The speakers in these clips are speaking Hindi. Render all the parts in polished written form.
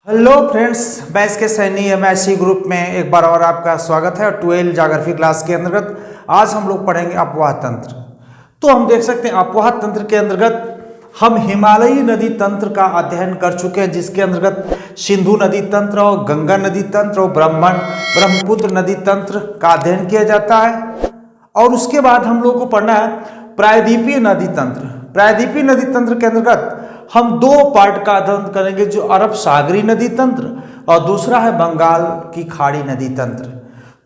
हेलो फ्रेंड्स, मैं इसके सैनी एमएससी ग्रुप में एक बार और आपका स्वागत है। और 12 ज्योग्राफी क्लास के अंतर्गत आज हम लोग पढ़ेंगे अपवाह तंत्र। तो हम देख सकते हैं अपवाह तंत्र के अंतर्गत हम हिमालयी नदी तंत्र का अध्ययन कर चुके हैं, जिसके अंतर्गत सिंधु नदी तंत्र और गंगा नदी तंत्र और ब्रह्मपुत्र नदी तंत्र का अध्ययन किया जाता है। और उसके बाद हम लोग को पढ़ना है प्रायद्वीपीय नदी तंत्र। प्रायद्वीपीय नदी तंत्र के अंतर्गत हम दो पार्ट का अध्ययन करेंगे, जो अरब सागरी नदी तंत्र और दूसरा है बंगाल की खाड़ी नदी तंत्र।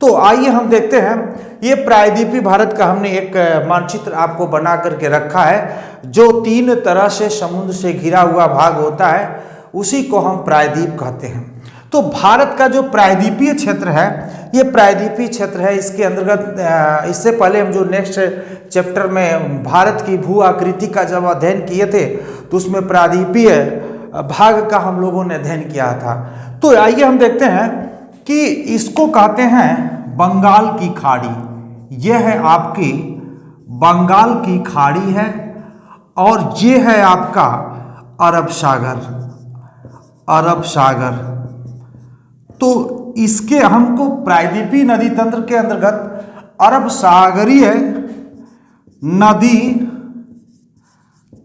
तो आइए हम देखते हैं। ये प्रायद्वीपीय भारत का हमने एक मानचित्र आपको बना करके रखा है, जो 3 तरह से समुद्र से घिरा हुआ भाग होता है, उसी को हम प्रायद्वीप कहते हैं। तो भारत का जो प्रायद्वीपीय क्षेत्र है, ये प्रायद्वीपीय क्षेत्र है। इसके अंतर्गत इससे पहले हम जो नेक्स्ट चैप्टर में भारत की भू आकृति का जब अध्ययन किए थे, तो उसमें प्रायद्वीपीय भाग का हम लोगों ने अध्ययन किया था। तो आइए हम देखते हैं कि इसको कहते हैं बंगाल की खाड़ी। यह है आपकी बंगाल की खाड़ी है, और ये है आपका अरब सागर। अरब सागर तो इसके हमको प्रायद्वीपीय नदी तंत्र के अंतर्गत अरब सागरीय नदी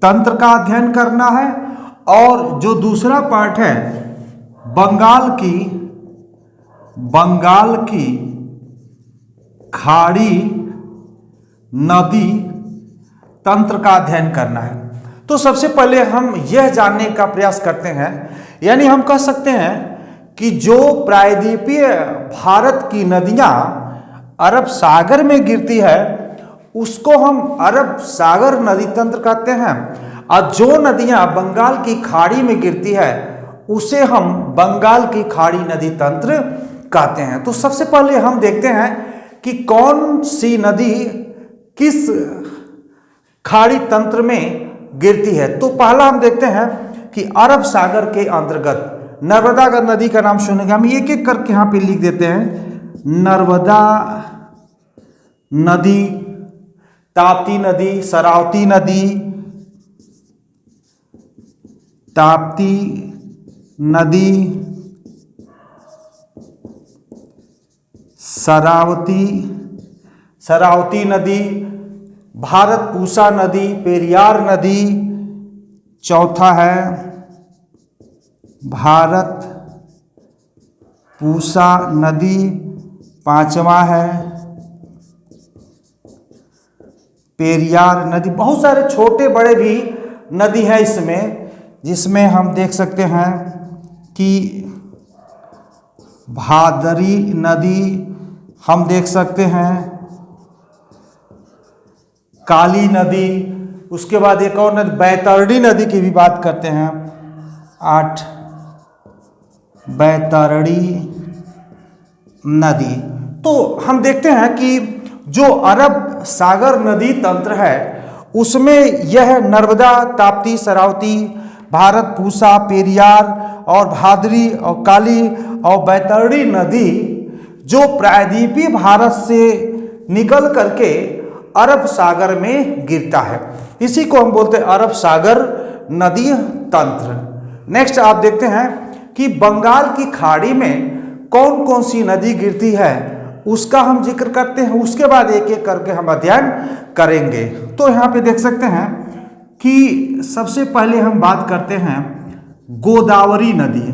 तंत्र का अध्ययन करना है, और जो दूसरा पार्ट है बंगाल की खाड़ी नदी तंत्र का अध्ययन करना है। तो सबसे पहले हम यह जानने का प्रयास करते हैं, यानी हम कह सकते हैं कि जो प्रायद्वीपीय भारत की नदियां अरब सागर में गिरती है, उसको हम अरब सागर नदी तंत्र कहते हैं, और जो नदियां बंगाल की खाड़ी में गिरती है, उसे हम बंगाल की खाड़ी नदी तंत्र कहते हैं। तो सबसे पहले हम देखते हैं कि कौन सी नदी किस खाड़ी तंत्र में गिरती है। तो पहला हम देखते हैं कि अरब सागर के अंतर्गत नर्मदा नदी का नाम सुनेंगे। हम एक एक करके यहाँ पे लिख देते हैं। नर्मदा नदी, ताप्ती नदी, शरावती नदी, ताप्ती नदी, शरावती नदी, भारतपूसा नदी, पेरियार नदी, चौथा है भारत पूसा नदी, पांचवा है पेरियार नदी। बहुत सारे छोटे बड़े भी नदी है इसमें, जिसमें हम देख सकते हैं कि भादरी नदी हम देख सकते हैं, काली नदी, उसके बाद एक और नदी बैतरणी नदी की भी बात करते हैं। 8 बैतरणी नदी। तो हम देखते हैं कि जो अरब सागर नदी तंत्र है, उसमें यह नर्मदा, ताप्ती, शरावती, भारतपूसा, पेरियार और भादरी और काली और बैतरणी नदी जो प्रायद्वीपीय भारत से निकल करके अरब सागर में गिरता है, इसी को हम बोलते हैं अरब सागर नदी तंत्र। नेक्स्ट आप देखते हैं कि बंगाल की खाड़ी में कौन कौन सी नदी गिरती है, उसका हम जिक्र करते हैं। उसके बाद एक एक करके हम अध्ययन करेंगे। तो यहाँ पे देख सकते हैं कि सबसे पहले हम बात करते हैं गोदावरी नदी।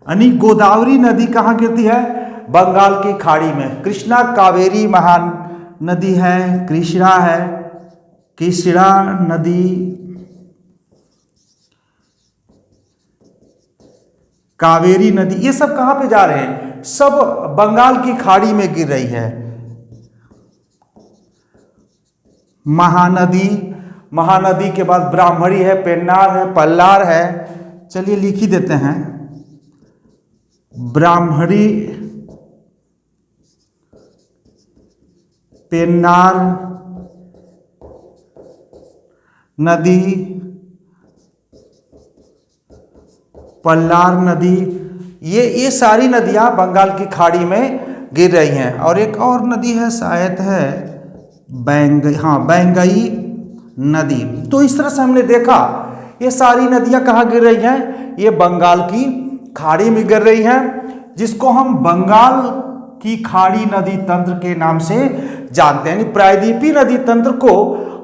यानी गोदावरी नदी कहाँ गिरती है? बंगाल की खाड़ी में। कृष्णा कावेरी महान नदी है, कृष्णा है, कृष्णा नदी, कावेरी नदी, ये सब कहाँ पे जा रहे हैं? सब बंगाल की खाड़ी में गिर रही है। महानदी, महानदी के बाद ब्राह्मणी है, पेन्नार है, पल्लार है। चलिए लिख ही देते हैं। ब्राह्मणी, पेन्नार नदी, पल्लार नदी, ये सारी नदियां बंगाल की खाड़ी में गिर रही हैं। और एक और नदी है, शायद है बैंगई नदी। तो इस तरह से हमने देखा ये सारी नदियां कहाँ गिर रही हैं? ये बंगाल की खाड़ी में गिर रही है, जिसको हम बंगाल की खाड़ी नदी तंत्र के नाम से जानते हैं। यानी प्रायद्वीपीय नदी तंत्र को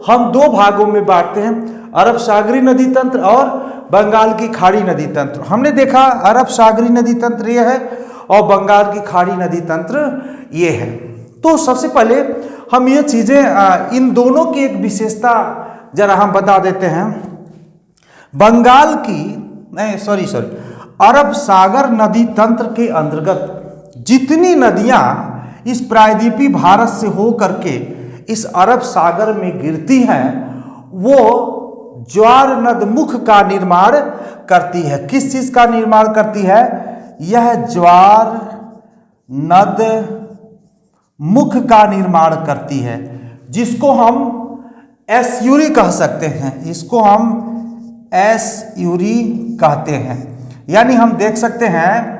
हम दो भागों में बांटते हैं, अरब सागरी नदी तंत्र और बंगाल की खाड़ी नदी तंत्र। हमने देखा अरब सागरी नदी तंत्र ये है और बंगाल की खाड़ी नदी तंत्र ये है। तो सबसे पहले हम ये चीजें इन दोनों की एक विशेषता जरा हम बता देते हैं। बंगाल की अरब सागर नदी तंत्र के अंतर्गत जितनी नदियां इस प्रायद्वीपीय भारत से हो करके इस अरब सागर में गिरती हैं, वो ज्वार नदमुख का निर्माण करती है। किस चीज का निर्माण करती है? यह ज्वार नद मुख का निर्माण करती है, जिसको हम एस्यूरी कह सकते हैं। इसको हम एस्यूरी कहते हैं। यानी हम देख सकते हैं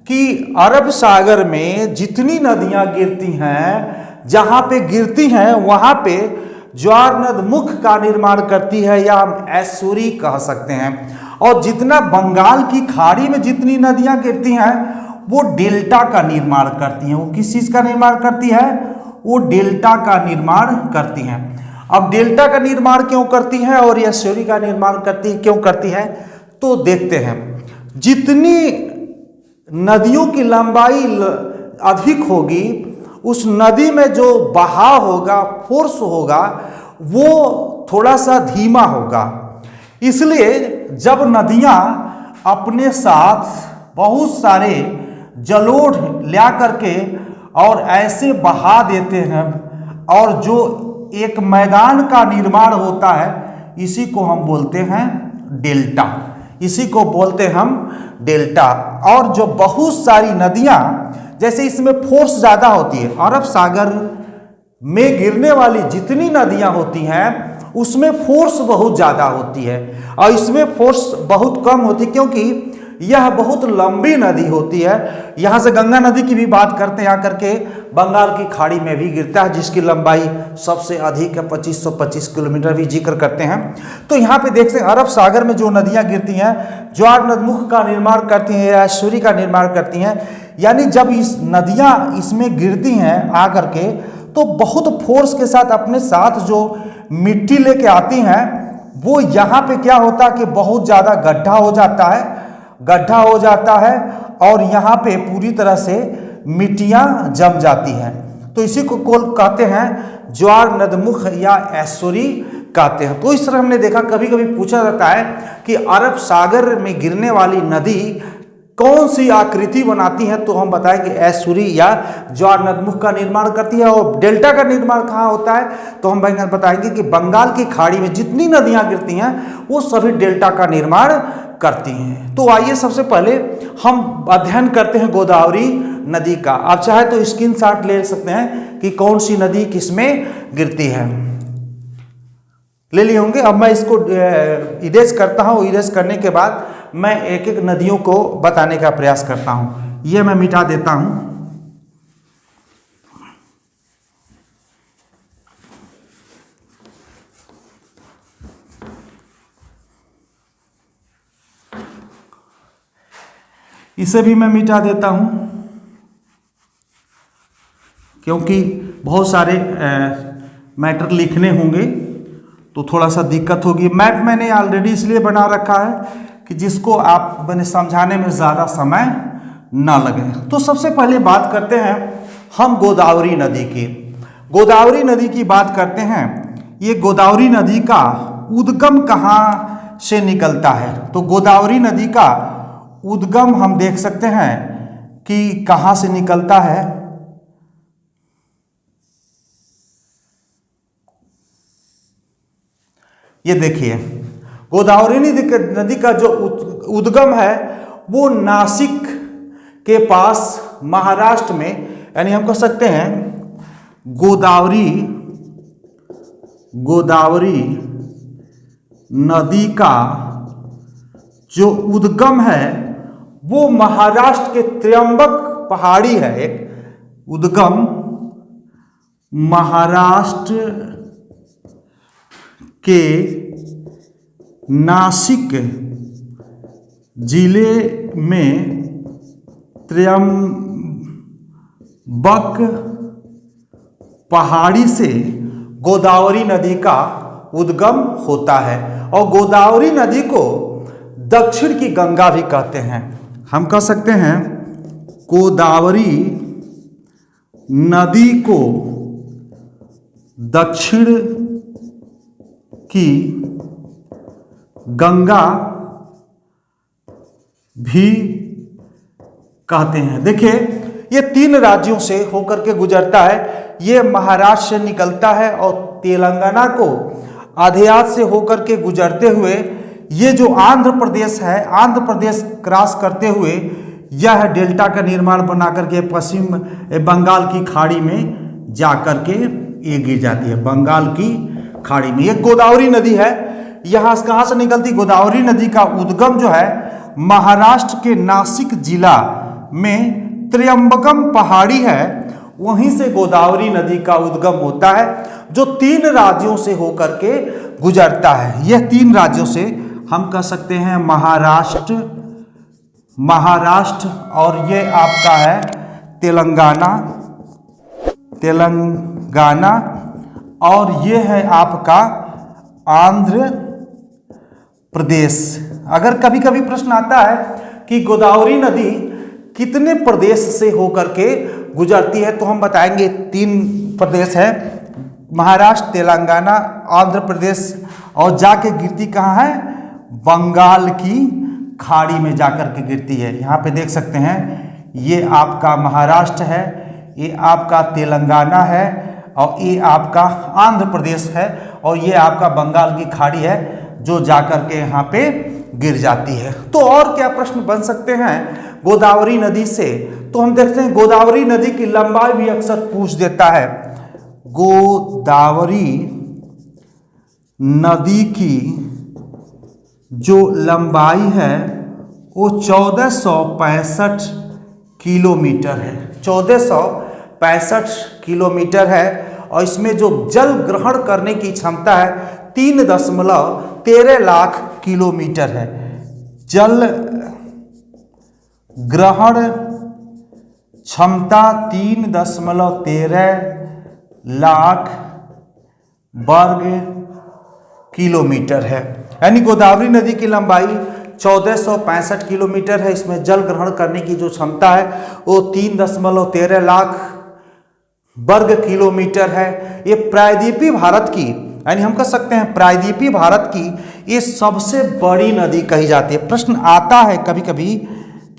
कि अरब सागर में जितनी नदियां गिरती हैं, जहां पे गिरती हैं वहां पे ज्वार नद मुख का निर्माण करती है, या हम एस्यूरी कह सकते हैं। और जितना बंगाल की खाड़ी में जितनी नदियां गिरती हैं, वो डेल्टा का निर्माण करती हैं। वो किस चीज का निर्माण करती है? वो डेल्टा का निर्माण करती हैं। अब डेल्टा का निर्माण क्यों करती है और एस्यूरी का निर्माण क्यों करती है? तो देखते हैं। जितनी नदियों की लंबाई अधिक होगी, उस नदी में जो बहाव होगा, फोर्स होगा, वो थोड़ा सा धीमा होगा। इसलिए जब नदियां अपने साथ बहुत सारे जलोढ़ ला करके और ऐसे बहा देते हैं, और जो एक मैदान का निर्माण होता है, इसी को हम बोलते हैं डेल्टा। इसी को बोलते हम डेल्टा। और जो बहुत सारी नदियां, जैसे इसमें फोर्स ज्यादा होती है, अरब सागर में गिरने वाली जितनी नदियां होती हैं उसमें फोर्स बहुत ज्यादा होती है, और इसमें फोर्स बहुत कम होती है क्योंकि यह बहुत लंबी नदी होती है। यहां से गंगा नदी की भी बात करते हैं, आकर के बंगाल की खाड़ी में भी गिरता है, जिसकी लंबाई सबसे अधिक है, 2525 किलोमीटर भी जिक्र करते हैं। तो यहाँ पे देखते हैं अरब सागर में जो नदियां गिरती हैं, ज्वार नदमुख का निर्माण करती हैं या एस्यूरी का निर्माण करती हैं। यानी जब इस नदियां इसमें गिरती हैं आकर के, तो बहुत फोर्स के साथ अपने साथ जो मिट्टी लेके आती हैं, वो यहाँ पे क्या होता है कि बहुत ज्यादा गड्ढा हो जाता है और यहाँ पे पूरी तरह से मिट्टियां जम जाती हैं। तो इसी को कहते हैं ज्वार नदमुख या एस्यूरी कहते हैं। तो इस तरह हमने देखा, कभी कभी पूछा जाता है कि अरब सागर में गिरने वाली नदी कौन सी आकृति बनाती है, तो हम बताएंगे एस्यूरी या ज्वार नदमुख का निर्माण करती है। और डेल्टा का निर्माण कहाँ होता है, तो हम बताएंगे कि बंगाल की खाड़ी में जितनी नदियां गिरती हैं वो सभी डेल्टा का निर्माण करती हैं। तो आइए सबसे पहले हम अध्ययन करते हैं गोदावरी नदी का। आप चाहे तो स्क्रीनशॉट ले सकते हैं कि कौन सी नदी किसमें गिरती है, ले लिए होंगे। अब मैं इसको इरेज करता हूँ। इरेज करने के बाद मैं एक एक नदियों को बताने का प्रयास करता हूँ। ये मैं मिटा देता हूँ। इसे भी मैं मिटा देता हूं, क्योंकि बहुत सारे मैटर लिखने होंगे तो थोड़ा सा दिक्कत होगी। मैप मैंने ऑलरेडी इसलिए बना रखा है कि जिसको आप मैंने समझाने में ज़्यादा समय ना लगे। तो सबसे पहले बात करते हैं हम गोदावरी नदी की। गोदावरी नदी की बात करते हैं। ये गोदावरी नदी का उद्गम कहाँ से निकलता है, तो गोदावरी नदी का उद्गम हम देख सकते हैं कि कहां से निकलता है। ये देखिए, गोदावरी नदी का जो उद्गम है वो नासिक के पास महाराष्ट्र में, यानी हम कह सकते हैं गोदावरी नदी का जो उद्गम है वो महाराष्ट्र के त्र्यंबक पहाड़ी है। एक उद्गम महाराष्ट्र के नासिक जिले में त्र्यंबक पहाड़ी से गोदावरी नदी का उद्गम होता है और गोदावरी नदी को दक्षिण की गंगा भी कहते हैं। हम कह सकते हैं गोदावरी नदी को दक्षिण की गंगा भी कहते हैं। देखिए ये 3 राज्यों से होकर के गुजरता है। ये महाराष्ट्र से निकलता है और तेलंगाना को आधेयात से होकर के गुजरते हुए ये जो आंध्र प्रदेश है, आंध्र प्रदेश क्रॉस करते हुए यह डेल्टा का निर्माण बना करके पश्चिम बंगाल की खाड़ी में जाकर के ये गिर जाती है, बंगाल की खाड़ी में। ये गोदावरी नदी है। यहाँ कहाँ से निकलती? गोदावरी नदी का उद्गम जो है महाराष्ट्र के नासिक जिला में त्र्यंबकम पहाड़ी है, वहीं से गोदावरी नदी का उद्गम होता है जो 3 राज्यों से होकर के गुजरता है। यह 3 राज्यों से हम कह सकते हैं महाराष्ट्र और ये आपका है तेलंगाना और ये है आपका आंध्र प्रदेश। अगर कभी कभी प्रश्न आता है कि गोदावरी नदी कितने प्रदेश से होकर के गुजरती है, तो हम बताएंगे 3 प्रदेश है, महाराष्ट्र, तेलंगाना, आंध्र प्रदेश, और जाके गिरती कहाँ है? बंगाल की खाड़ी में जाकर के गिरती है। यहाँ पे देख सकते हैं ये आपका महाराष्ट्र है, ये आपका तेलंगाना है और ये आपका आंध्र प्रदेश है और ये आपका बंगाल की खाड़ी है जो जाकर के यहाँ पे गिर जाती है। तो और क्या प्रश्न बन सकते हैं गोदावरी नदी से? तो हम देखते हैं गोदावरी नदी की लंबाई भी अक्सर पूछ देता है। गोदावरी नदी की जो लंबाई है वो 1465 किलोमीटर है, 1465 किलोमीटर है और इसमें जो जल ग्रहण करने की क्षमता है 3.13 लाख किलोमीटर है। जल ग्रहण क्षमता 3.13 लाख वर्ग किलोमीटर है। यानी गोदावरी नदी की लंबाई 1465 किलोमीटर है। इसमें जल ग्रहण करने की जो क्षमता है वो 3.13 लाख वर्ग किलोमीटर है। ये प्रायद्वीपीय भारत की, यानी हम कह सकते हैं प्रायद्वीपीय भारत की ये सबसे बड़ी नदी कही जाती है। प्रश्न आता है कभी कभी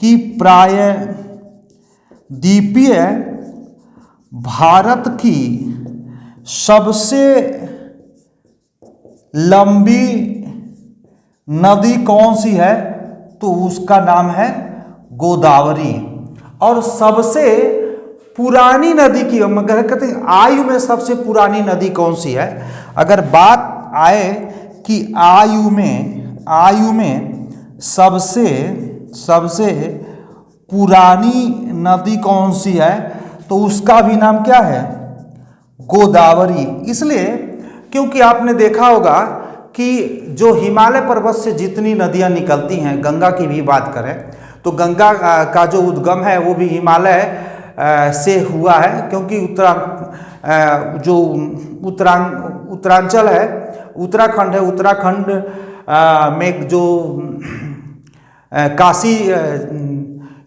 कि प्रायद्वीपीय भारत की सबसे लंबी नदी कौन सी है, तो उसका नाम है गोदावरी। और सबसे पुरानी नदी की हम अगर कहते हैं आयु में सबसे पुरानी नदी कौन सी है, अगर बात आए कि आयु में सबसे पुरानी नदी कौन सी है, तो उसका भी नाम क्या है? गोदावरी। इसलिए क्योंकि आपने देखा होगा कि जो हिमालय पर्वत से जितनी नदियां निकलती हैं, गंगा की भी बात करें तो गंगा का जो उद्गम है वो भी हिमालय से हुआ है, क्योंकि उत्तरांचल है, उत्तराखंड है, उत्तराखंड में जो काशी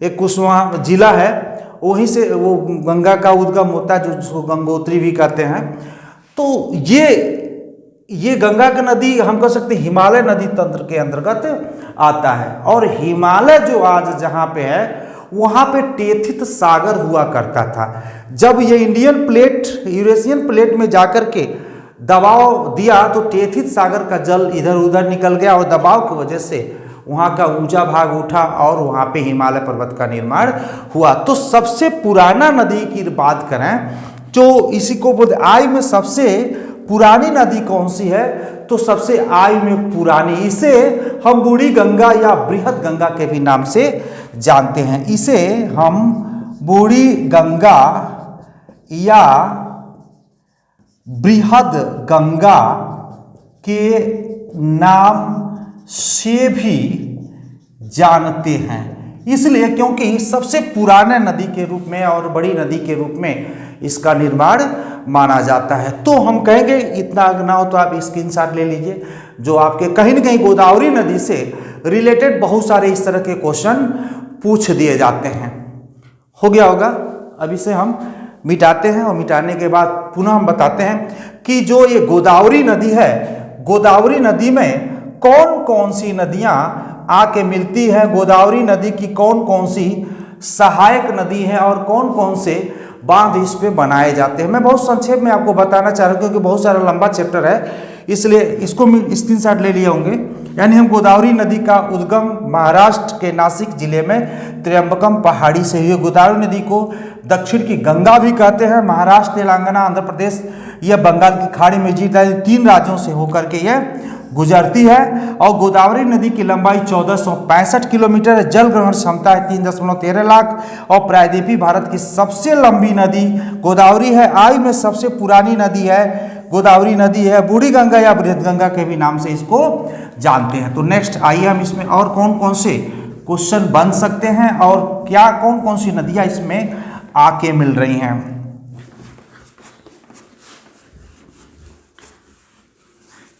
एक कुशवाहा जिला है वहीं से वो गंगा का उद्गम होता है, जो गंगोत्री भी कहते हैं। तो ये गंगा की नदी हम कह सकते हैं हिमालय नदी तंत्र के अंतर्गत आता है। और हिमालय जो आज जहाँ पे है वहाँ पे टेथित सागर हुआ करता था। जब ये इंडियन प्लेट यूरेशियन प्लेट में जाकर के दबाव दिया तो टेथित सागर का जल इधर उधर निकल गया और दबाव की वजह से वहाँ का ऊंचा भाग उठा और वहाँ पे हिमालय पर्वत का निर्माण हुआ। तो सबसे पुराना नदी की बात करें जो इसी को आयु में सबसे पुरानी नदी कौन सी है, तो सबसे आयु में पुरानी, इसे हम बूढ़ी गंगा या बृहद गंगा के भी नाम से जानते हैं। इसे हम बूढ़ी गंगा या बृहद गंगा के नाम से भी जानते हैं। इसलिए क्योंकि सबसे पुराने नदी के रूप में और बड़ी नदी के रूप में इसका निर्माण माना जाता है। तो हम कहेंगे, इतना ना हो तो आप स्क्रीनशॉट ले लीजिए, जो आपके कहीं ना कहीं गोदावरी नदी से रिलेटेड बहुत सारे इस तरह के क्वेश्चन पूछ दिए जाते हैं। हो गया होगा। अब इसे हम मिटाते हैं और मिटाने के बाद पुनः हम बताते हैं कि जो ये गोदावरी नदी है, गोदावरी नदी में कौन कौन सी नदियां आके मिलती है, गोदावरी नदी की कौन कौन सी सहायक नदी है और कौन कौन से बांध इस पे बनाए जाते हैं। मैं बहुत संक्षेप में आपको बताना चाह रहा हूँ क्योंकि बहुत सारा लंबा चैप्टर है, इसलिए इसको स्क्रीनशॉट ले लिए होंगे। यानी हम गोदावरी नदी का उद्गम महाराष्ट्र के नासिक जिले में त्र्यंबकम पहाड़ी से हुई। गोदावरी नदी को दक्षिण की गंगा भी कहते हैं। महाराष्ट्र, तेलंगाना, आंध्र प्रदेश, यह बंगाल की खाड़ी में जीता है, 3 राज्यों से होकर के यह गुजरती है। और गोदावरी नदी की लंबाई 1465 किलोमीटर है। जल ग्रहण क्षमता है 3.13 लाख और प्रायद्वीपीय भारत की सबसे लंबी नदी गोदावरी है। आयु में सबसे पुरानी नदी है गोदावरी नदी है। बूढ़ी गंगा या बृहद गंगा के भी नाम से इसको जानते हैं। तो नेक्स्ट आइए हम इसमें और कौन कौन से क्वेश्चन बन सकते हैं और क्या कौन कौन सी नदियां इसमें आके मिल रही हैं।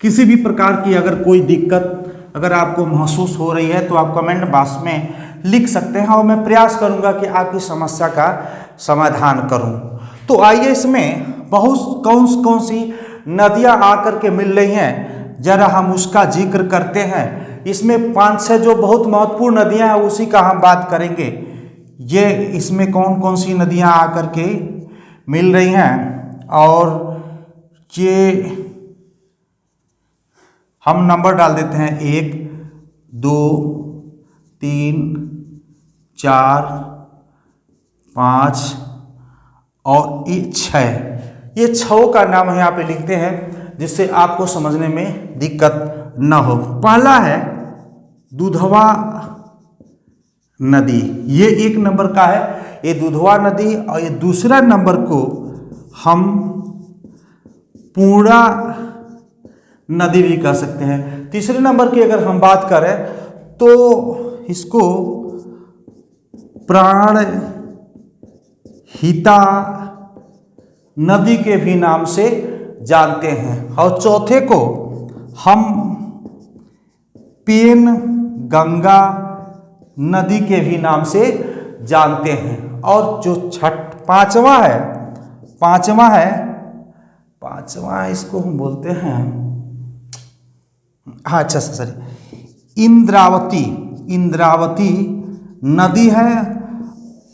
किसी भी प्रकार की अगर कोई दिक्कत अगर आपको महसूस हो रही है तो आप कमेंट बॉक्स में लिख सकते हैं और मैं प्रयास करूंगा कि आपकी समस्या का समाधान करूं। तो आइए इसमें बहुत कौन सी नदियां आकर के मिल रही हैं, जरा हम उसका जिक्र करते हैं। इसमें 5-6 जो बहुत महत्वपूर्ण नदियां हैं उसी का हम बात करेंगे। ये इसमें कौन कौन सी नदियां आकर के मिल रही हैं और ये हम नंबर डाल देते हैं 1, 2, 3, 4, 5 और ये 6। ये 6 का नाम यहाँ पे लिखते हैं जिससे आपको समझने में दिक्कत न हो। पहला है दुधवा नदी, ये 1 नंबर का है, ये दुधवा नदी। और ये दूसरा नंबर को हम पूर्णा नदी भी कह सकते हैं। तीसरे नंबर की अगर हम बात करें तो इसको प्राणहिता नदी के भी नाम से जानते हैं। और चौथे को हम पेन गंगा नदी के भी नाम से जानते हैं। और जो पांचवा इसको हम बोलते हैं, हाँ अच्छा सॉरी, इंद्रावती नदी है।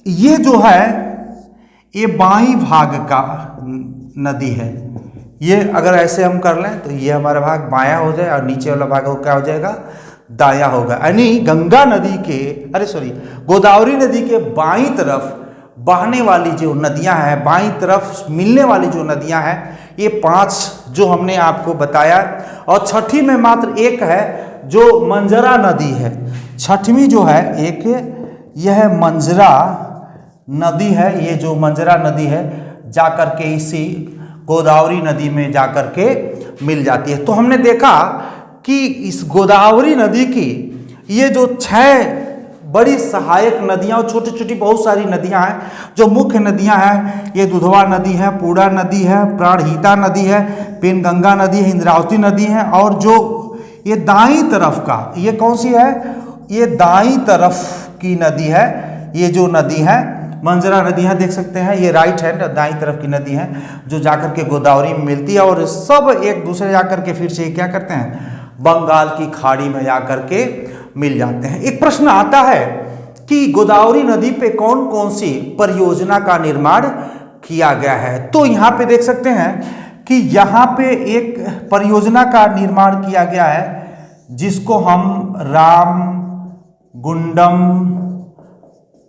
ये जो है ये बाईं भाग का नदी है। ये अगर ऐसे हम कर लें तो ये हमारा भाग बायां हो जाए और नीचे वाला भाग क्या हो जाएगा, दायां होगा। यानी गंगा नदी के गोदावरी नदी के बाईं तरफ बहने वाली जो नदियां हैं, बाईं तरफ मिलने वाली जो नदियां हैं, ये 5 जो हमने आपको बताया। और छठी में मात्र एक है जो मंजरा नदी है। छठवीं जो है एक यह मंजरा नदी है। ये जो मंजरा नदी है जाकर के इसी गोदावरी नदी में जाकर के मिल जाती है। तो हमने देखा कि इस गोदावरी नदी की ये जो 6 बड़ी सहायक नदियां और छोटी छोटी बहुत सारी नदियां हैं। जो मुख्य नदियां हैं ये दुधवा नदी है, पूर्णा नदी है, प्राणहिता नदी है, पेनगंगा नदी है, इंद्रावती नदी है। और जो ये दाईं तरफ का ये कौन सी है, ये दाईं तरफ की नदी है। ये जो नदी है मंजरा नदी है, देख सकते हैं ये राइट हैंड दाईं तरफ की नदी है जो जाकर के गोदावरी में मिलती है। और सब एक दूसरे जाकर के फिर से क्या करते हैं, बंगाल की खाड़ी में जाकर के मिल जाते हैं। एक प्रश्न आता है कि गोदावरी नदी पे कौन कौन सी परियोजना का निर्माण किया गया है। तो यहाँ पे देख सकते हैं कि यहाँ पे एक परियोजना का निर्माण किया गया है जिसको हम रामगुंडम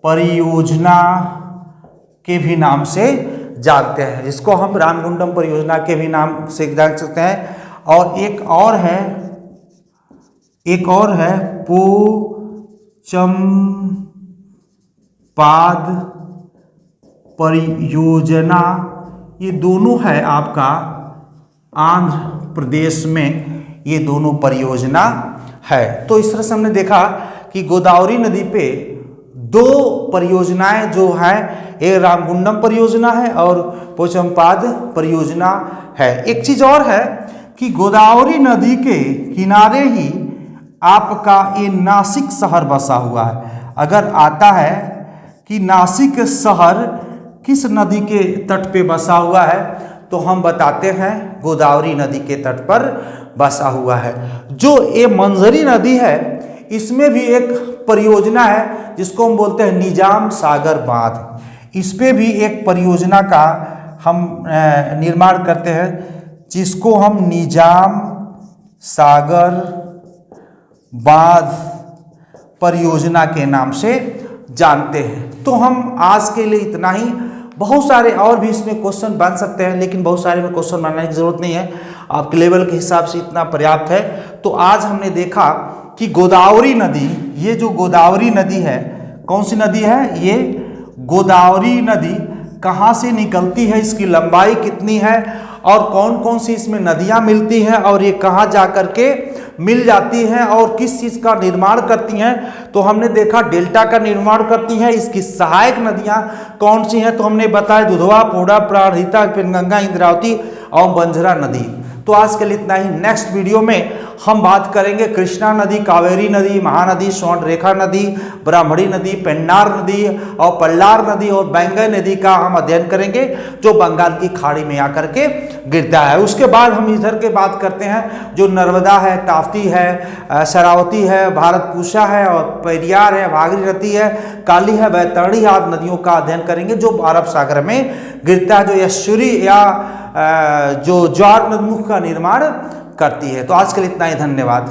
परियोजना के भी नाम से जानते हैं, जिसको हम रामगुंडम परियोजना के भी नाम से जान सकते हैं। और एक और है पोचमपाद परियोजना। ये दोनों है आपका आंध्र प्रदेश में, ये दोनों परियोजना है। तो इस तरह से हमने देखा कि गोदावरी नदी पे दो परियोजनाएं जो है, एक रामगुंडम परियोजना है और पोचमपाद परियोजना है। एक चीज और है कि गोदावरी नदी के किनारे ही आपका ये नासिक शहर बसा हुआ है। अगर आता है कि नासिक शहर किस नदी के तट पे बसा हुआ है, तो हम बताते हैं गोदावरी नदी के तट पर बसा हुआ है। जो ये मंजरी नदी है, इसमें भी एक परियोजना है जिसको हम बोलते हैं निजाम सागर बांध। इस पे भी एक परियोजना का हम निर्माण करते हैं, जिसको हम निजाम सागर बांध परियोजना के नाम से जानते हैं। तो हम आज के लिए इतना ही। बहुत सारे और भी इसमें क्वेश्चन बन सकते हैं, लेकिन बहुत सारे में क्वेश्चन बनाने की जरूरत नहीं है, आपके लेवल के हिसाब से इतना पर्याप्त है। तो आज हमने देखा कि गोदावरी नदी, ये जो गोदावरी नदी है, कौन सी नदी है ये? गोदावरी नदी कहाँ से निकलती है, इसकी लंबाई कितनी है और कौन कौन सी इसमें नदियाँ मिलती हैं और ये कहाँ जा कर के मिल जाती हैं और किस चीज़ का निर्माण करती हैं। तो हमने देखा डेल्टा का निर्माण करती हैं। इसकी सहायक नदियाँ कौन सी हैं, तो हमने बताया दुधवा, पोड़ा, प्राणहिता, पेनगंगा, इंद्रावती और बंजरा नदी। तो आज के लिए इतना ही। नेक्स्ट वीडियो में हम बात करेंगे कृष्णा नदी, कावेरी नदी, महानदी, स्वर्णरेखा नदी, ब्राह्मणी नदी, पेन्नार नदी और पल्लार नदी और बैंगय नदी का हम अध्ययन करेंगे, जो बंगाल की खाड़ी में आकर के गिरता है। उसके बाद हम इधर के बात करते हैं, जो नर्मदा है, ताप्ती है, शरावती है, भारतपूषा है और पेरियार है, भागीरथी है, काली है, वैतरणी है, आदि नदियों का अध्ययन करेंगे जो अरब सागर में गिरता है, जो यशुरी या जो ज्वार नदमुख का निर्माण करती है। तो आज के लिए इतना ही। धन्यवाद।